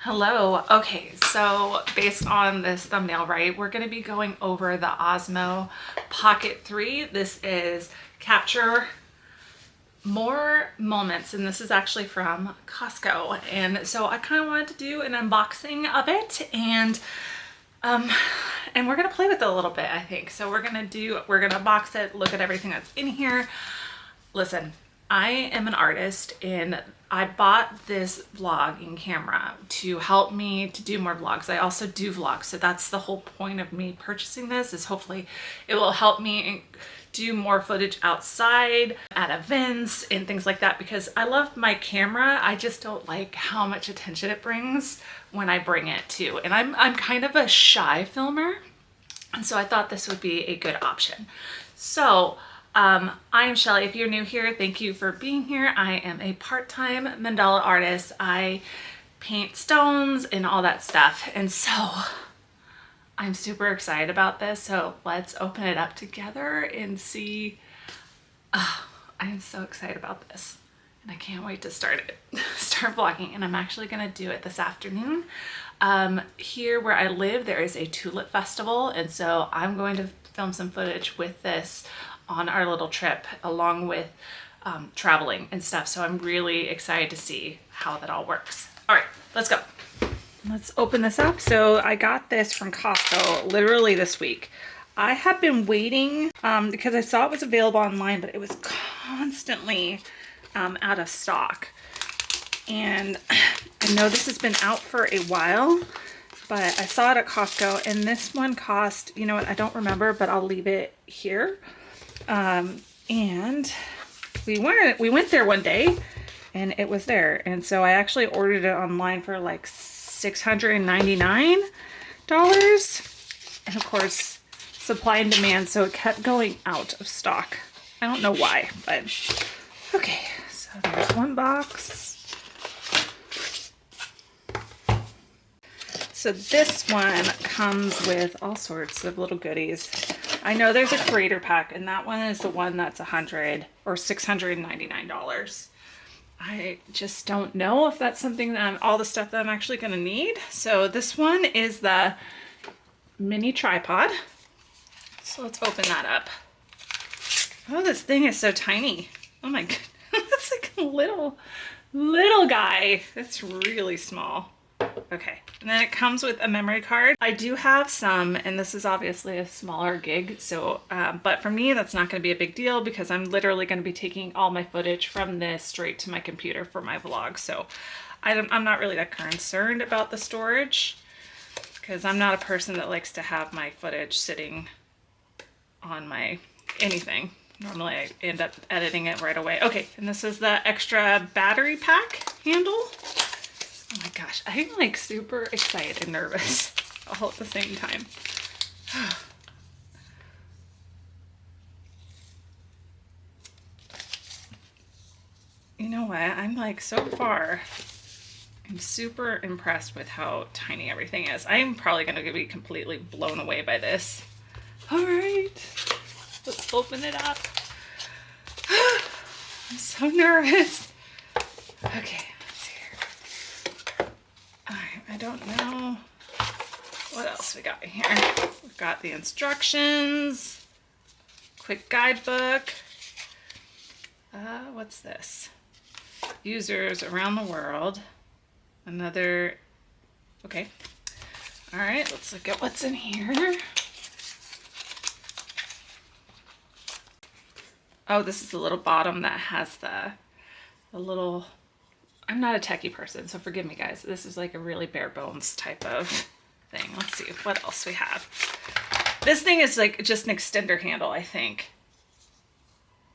Hello. Okay, so based on this thumbnail, right, we're going to be going over the Osmo Pocket 3. This is capture more moments, and this is actually from Costco. And so I kind of wanted to do an unboxing of it, and we're going to play with it a little bit, I think. So we're going to box it, look at everything that's in here. Listen, I am an artist and I bought this vlogging camera to help me to do more vlogs. I also do vlogs, so that's the whole point of me purchasing this, is hopefully it will help me do more footage outside at events and things like that, because I love my camera. I just don't like how much attention it brings when I bring it to. And I'm kind of a shy filmer, and so I thought this would be a good option. So I'm Shelly. If you're new here, thank you for being here. I am a part-time mandala artist. I paint stones and all that stuff. And so I'm super excited about this. So let's open it up together and see. I'm so excited about this. And I can't wait to start vlogging. And I'm actually going to do it this afternoon. Here where I live, there is a tulip festival. And so I'm going to film some footage with this on our little trip, along with traveling and stuff. So I'm really excited to see how that all works. All right, let's go. Let's open this up. So I got this from Costco literally this week. I have been waiting because I saw it was available online, but it was constantly out of stock. And I know this has been out for a while, but I saw it at Costco, and this one cost, you know what, I don't remember, but I'll leave it here. And we went there one day and it was there. And so I actually ordered it online for like $699. And of course, supply and demand. So it kept going out of stock. I don't know why, but okay. So there's one box. So this one comes with all sorts of little goodies. I know there's a creator pack, and that one is the one that's $100 or $699. I just don't know if that's something that all the stuff that I'm actually going to need. So this one is the mini tripod. So let's open that up. Oh, this thing is so tiny. Oh my god, it's like a little guy. It's really small. Okay, and then it comes with a memory card. I do have some, and this is obviously a smaller gig, so but for me that's not going to be a big deal because I'm literally going to be taking all my footage from this straight to my computer for my vlog. So I'm not really that concerned about the storage, because I'm not a person that likes to have my footage sitting on my anything. Normally I end up editing it right away. Okay, and this is the extra battery pack handle. Oh my gosh, I'm like super excited and nervous all at the same time. You know what? I'm like, so far, I'm super impressed with how tiny everything is. I'm probably going to be completely blown away by this. All right, let's open it up. I'm so nervous. Okay. I don't know what else we got here. We've got the instructions, quick guidebook. What's this? Users around the world. Another, okay. All right, let's look at what's in here. Oh, this is the little bottom that has the little, I'm not a techie person, so forgive me guys. This is like a really bare bones type of thing. Let's see what else we have. This thing is like just an extender handle, I think.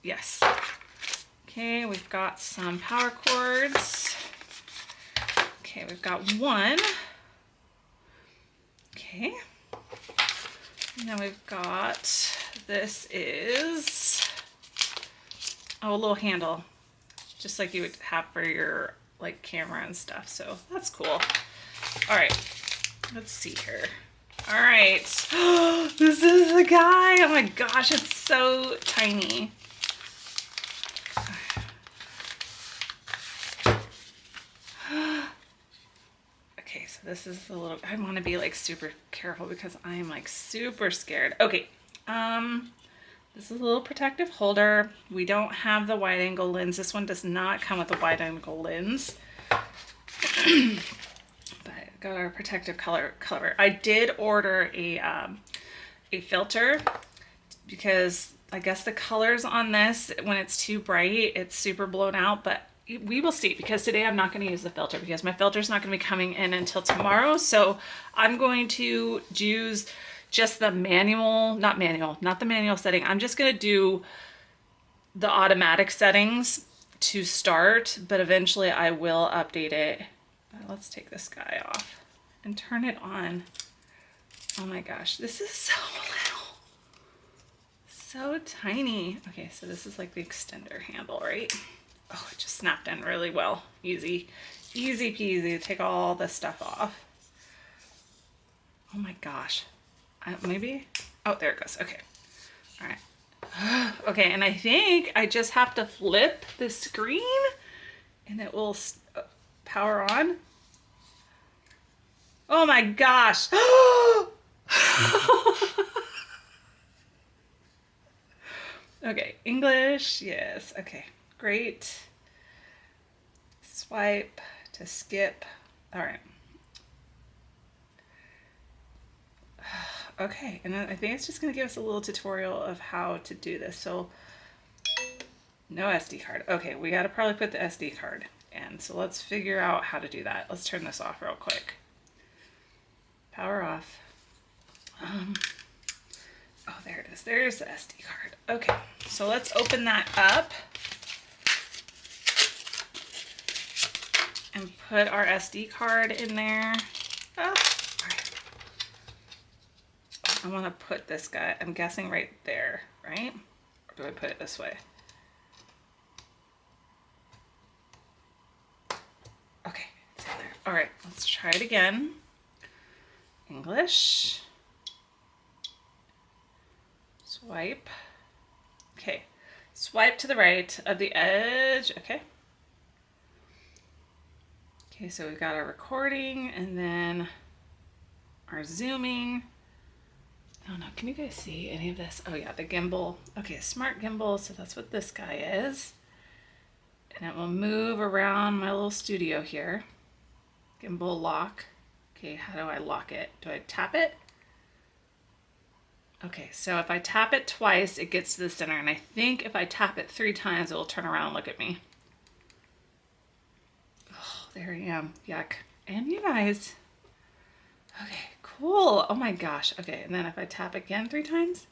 Yes. Okay, we've got some power cords. Okay, we've got one. Okay. And then we've got, this is, oh, a little handle, just like you would have for your like camera and stuff. So that's cool. All right, let's see here. All right, this is the guy. Oh my gosh, it's so tiny. Okay, so this is a little, I want to be like super careful because I am like super scared. Okay, this is a little protective holder. We don't have the wide angle lens. This one does not come with a wide angle lens. But got our protective cover. I did order a filter because I guess the colors on this, when it's too bright, it's super blown out, but we will see, because today I'm not going to use the filter because my filter is not going to be coming in until tomorrow. So I'm going to use just the manual, not the manual setting. I'm just going to do the automatic settings to start, but eventually I will update it. Let's take this guy off and turn it on. Oh my gosh, this is so little. So tiny. Okay, so this is like the extender handle, right? Oh, it just snapped in really well. Easy peasy to take all this stuff off. Oh my gosh. Maybe? Oh, there it goes. Okay. All right. Okay, and I think I just have to flip the screen and it will power on. Oh my gosh. Okay, English, yes. Okay, great. Swipe to skip. All right. Okay, and I think it's just going to give us a little tutorial of how to do this. So, no SD card. Okay, we got to probably put the SD card in. So let's figure out how to do that. Let's turn this off real quick. Power off. Oh, there it is. There's the SD card. Okay, so let's open that up and put our SD card in there. Oh, I want to put this guy, I'm guessing right there, right? Or do I put it this way? Okay, it's in there. All right, let's try it again. English. Swipe. Okay, swipe to the right of the edge. Okay. Okay, so we've got our recording and then our zooming. Oh no, can you guys see any of this? Oh yeah, the gimbal. Okay, smart gimbal, so that's what this guy is. And it will move around my little studio here. Gimbal lock. Okay, how do I lock it? Do I tap it? Okay, so if I tap it twice, it gets to the center. And I think if I tap it 3 times, it will turn around and look at me. Oh, there I am. Yuck. And you guys. Okay, cool. Oh my gosh. Okay, and then if I tap again 3 times.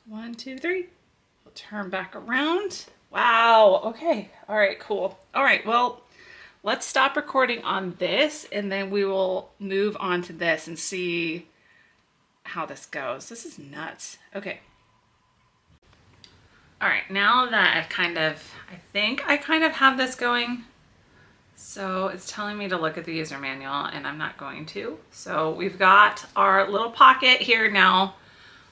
1, 2, 3. We'll turn back around. Wow. Okay. All right, cool. All right, well, let's stop recording on this and then we will move on to this and see how this goes. This is nuts. Okay. All right, now that I think I kind of have this going. So it's telling me to look at the user manual and I'm not going to. So we've got our little pocket here now.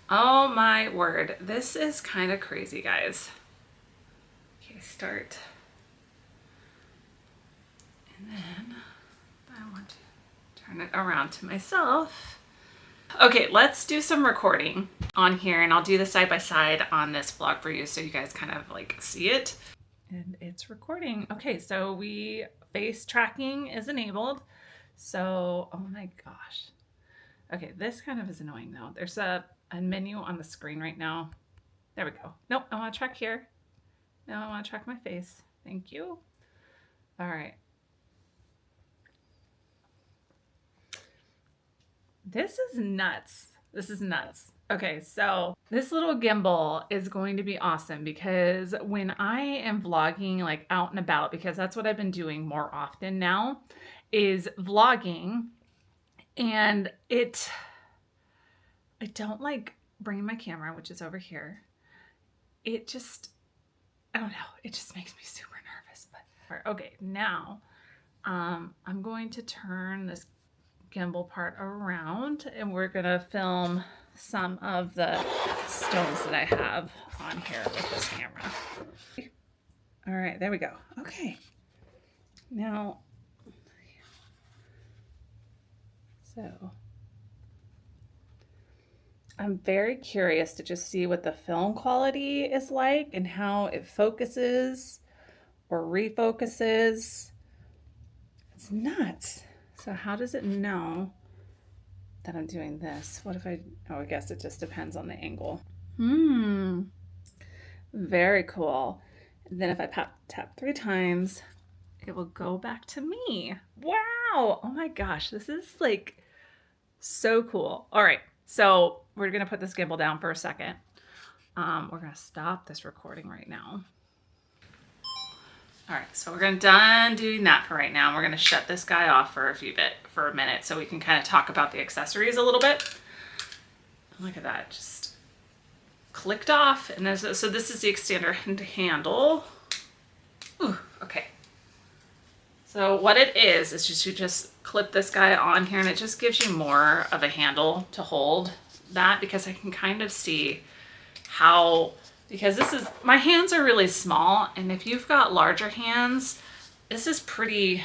Oh my word. This is kind of crazy, guys. Okay, start. And then I want to turn it around to myself. Okay, let's do some recording on here and I'll do the side by side on this vlog for you so you guys kind of like see it. And it's recording. Okay, so face tracking is enabled. So, oh my gosh. Okay, this kind of is annoying though. There's a menu on the screen right now. There we go. Nope, I want to track here. No, I want to track my face. Thank you. All right. This is nuts. This is nuts. Okay, so this little gimbal is going to be awesome because when I am vlogging like out and about, because that's what I've been doing more often now, is vlogging, and I don't like bringing my camera, which is over here. It just, I don't know, it just makes me super nervous. But okay, now I'm going to turn this gimbal part around and we're gonna film some of the stones that I have on here with this camera. All right, there we go. Okay, now So I'm very curious to just see what the film quality is like and how it focuses or refocuses. It's nuts. So how does it know that I'm doing this? What if oh, I guess it just depends on the angle. Very cool. And then if I tap 3 times, it will go back to me. Wow. Oh my gosh. This is like so cool. All right. So we're going to put this gimbal down for a second. We're going to stop this recording right now. All right. So we're going to done doing that for right now. We're going to shut this guy off for a minute so we can kind of talk about the accessories a little bit. Look at that. Just clicked off. And so this is the extender handle. Ooh, okay. So what it is just you just clip this guy on here and it just gives you more of a handle to hold that, because I can kind of see how, because my hands are really small, and if you've got larger hands, this is pretty,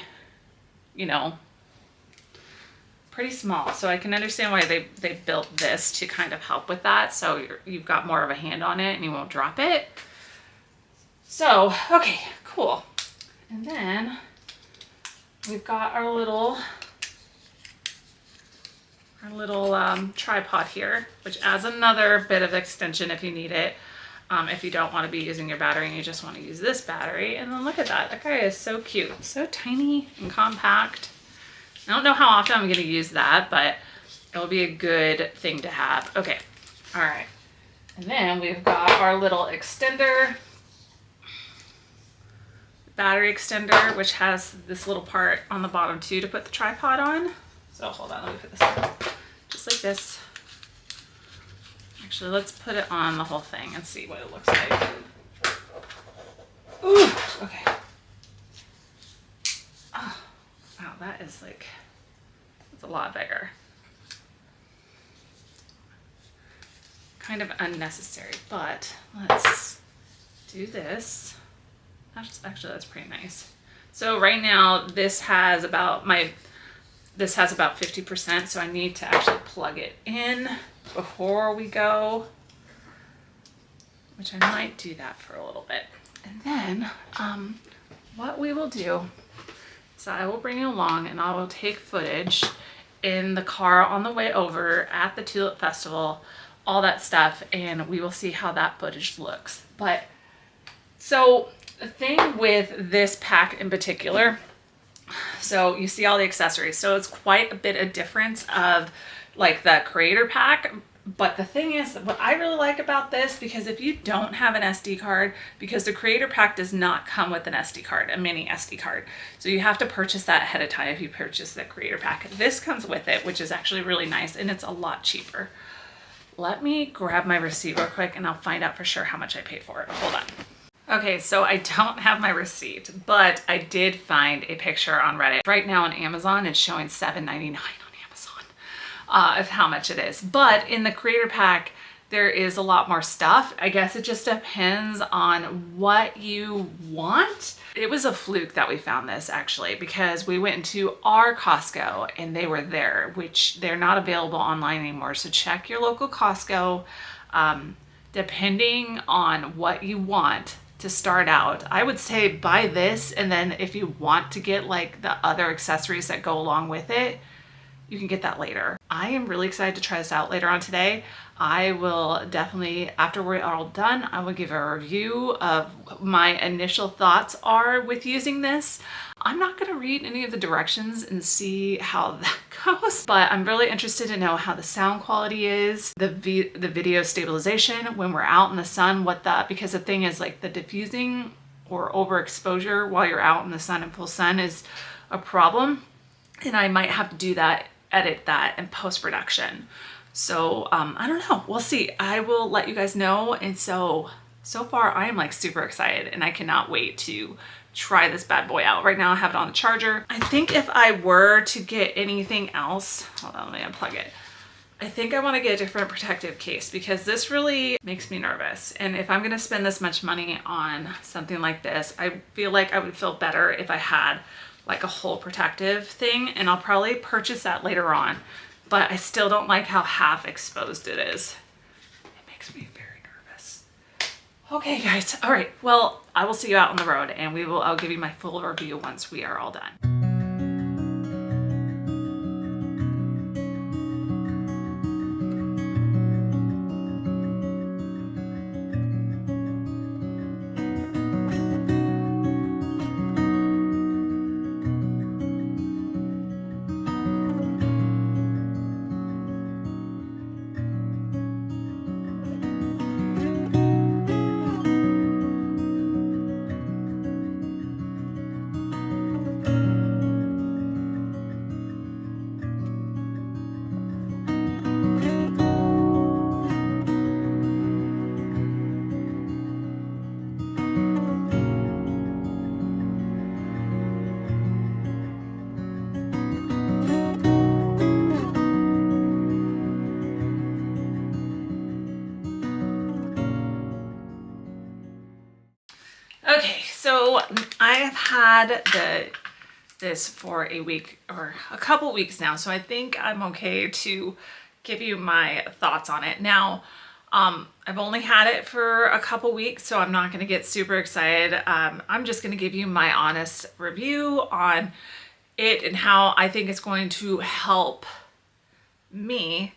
pretty small. So I can understand why they built this to kind of help with that. So you've got more of a hand on it and you won't drop it. So, okay, cool. And then we've got our little tripod here, which adds another bit of extension if you need it. If you don't want to be using your battery and you just want to use this battery. And then look at that. That guy is so cute. So tiny and compact. I don't know how often I'm going to use that, but it'll be a good thing to have. Okay. All right. And then we've got our little extender, battery extender, which has this little part on the bottom too to put the tripod on. So hold on, let me put this on. Just like this. Actually, let's put it on the whole thing and see what it looks like. Ooh, okay. Oh, wow, that is like, it's a lot bigger. Kind of unnecessary, but let's do this. Actually, that's pretty nice. So right now this has about 50%, so I need to actually plug it in before we go, which I might do that for a little bit. And then what we will do is I will bring you along and I will take footage in the car on the way over at the Tulip Festival, all that stuff, and we will see how that footage looks. But so the thing with this pack in particular, so you see all the accessories, so it's quite a bit of difference of like the creator pack. But the thing is, what I really like about this, because if you don't have an SD card, because the creator pack does not come with an SD card, a mini SD card, so you have to purchase that ahead of time if you purchase the creator pack. This comes with it, which is actually really nice, and it's a lot cheaper. Let me grab my receipt real quick and I'll find out for sure how much I paid for it. Hold on. Okay, so I don't have my receipt, but I did find a picture on Reddit. Right now on Amazon, it's showing $7.99 on Amazon of how much it is. But in the creator pack, there is a lot more stuff. I guess it just depends on what you want. It was a fluke that we found this actually, because we went into our Costco and they were there, which they're not available online anymore. So check your local Costco. Depending on what you want to start out, I would say buy this, and then if you want to get like the other accessories that go along with it, you can get that later. I am really excited to try this out later on today. I will definitely, after we're all done, I will give a review of what my initial thoughts are with using this. I'm not going to read any of the directions and see how that goes, but I'm really interested to know how the sound quality is, the video stabilization when we're out in the sun, because the thing is, like, the diffusing or overexposure while you're out in the sun in full sun is a problem, and I might have to do that, edit that in post-production. So I don't know, we'll see. I will let you guys know. And so far I am like super excited and I cannot wait to try this bad boy out. Right now I have it on the charger. I think if I were to get anything else, hold on, let me unplug it. I think I want to get a different protective case, because this really makes me nervous. And if I'm going to spend this much money on something like this, I feel like I would feel better if I had like a whole protective thing, and I'll probably purchase that later on, but I still don't like how half exposed it is. It makes me very nervous. Okay guys, all right, well, I will see you out on the road, and I'll give you my full review once we are all done. Okay, so I have had this for a week or a couple weeks now, so I think I'm okay to give you my thoughts on it. Now, I've only had it for a couple weeks, so I'm not going to get super excited. I'm just going to give you my honest review on it and how I think it's going to help me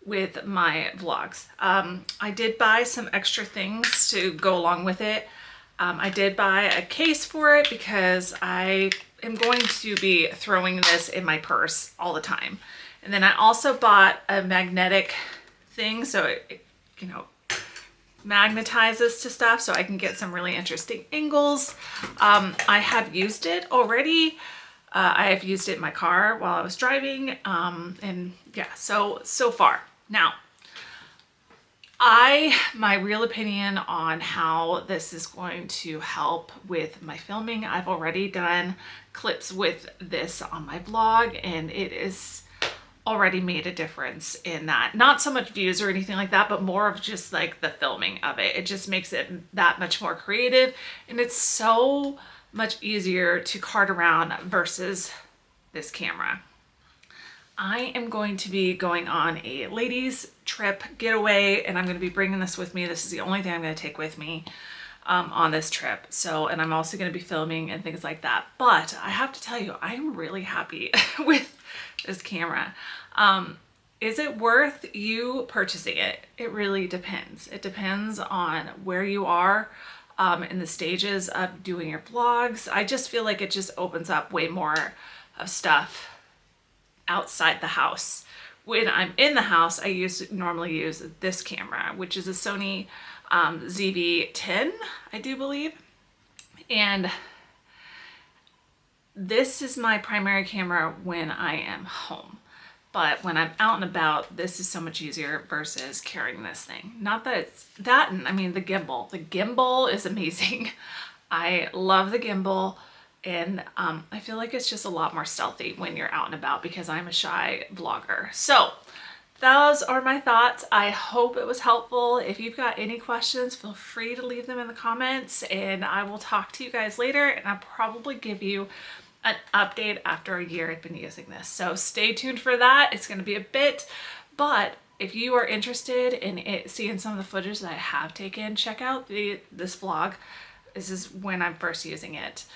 with my vlogs. I did buy some extra things to go along with it. I did buy a case for it because I am going to be throwing this in my purse all the time. And then I also bought a magnetic thing, so it you know, magnetizes to stuff, so I can get some really interesting angles. I have used it already. I have used it in my car while I was driving, and yeah, so far. Now, my real opinion on how this is going to help with my filming, I've already done clips with this on my vlog, and it is already made a difference in that. Not so much views or anything like that, but more of just like the filming of it. It just makes it that much more creative, and it's so much easier to cart around versus this camera. I am going to be going on a ladies trip getaway, and I'm going to be bringing this with me. This is the only thing I'm going to take with me on this trip. So, and I'm also going to be filming and things like that. But I have to tell you, I'm really happy with this camera. Is it worth you purchasing it? It really depends. It depends on where you are in the stages of doing your vlogs. I just feel like it just opens up way more of stuff outside the house. When I'm in the house, I normally use this camera, which is a Sony ZV-10, I do believe. And this is my primary camera when I am home. But when I'm out and about, this is so much easier versus carrying this thing. Not that it's that, and I mean the gimbal. The gimbal is amazing. I love the gimbal. And I feel like it's just a lot more stealthy when you're out and about because I'm a shy vlogger. So those are my thoughts. I hope it was helpful. If you've got any questions, feel free to leave them in the comments, and I will talk to you guys later, and I'll probably give you an update after a year I've been using this. So stay tuned for that. It's going to be a bit, but if you are interested in seeing some of the footage that I have taken, check out this vlog. This is when I'm first using it.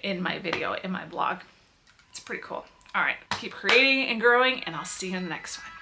In my video, in my blog. It's pretty cool. All right, keep creating and growing, and I'll see you in the next one.